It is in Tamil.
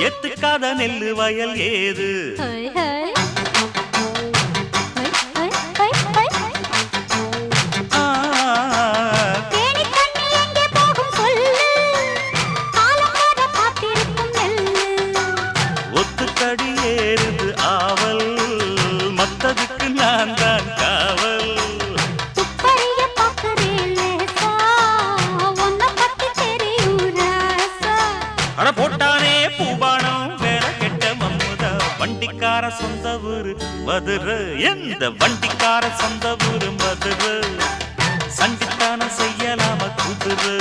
எத்துக்காத நெல்லு வயல் ஏது ஒத்துக்கடி ஏறுது ஆவல் மத்ததுக்கு நான் தான் காவல் அட போட்டானே பூபானம் வேற கெட்ட மம்முதா வண்டிக்கார சொந்த ஊரு மதுரை எந்த வண்டிக்கார சொந்த ஊரு மதுரை சண்டித்தான செய்யலாம குதிரை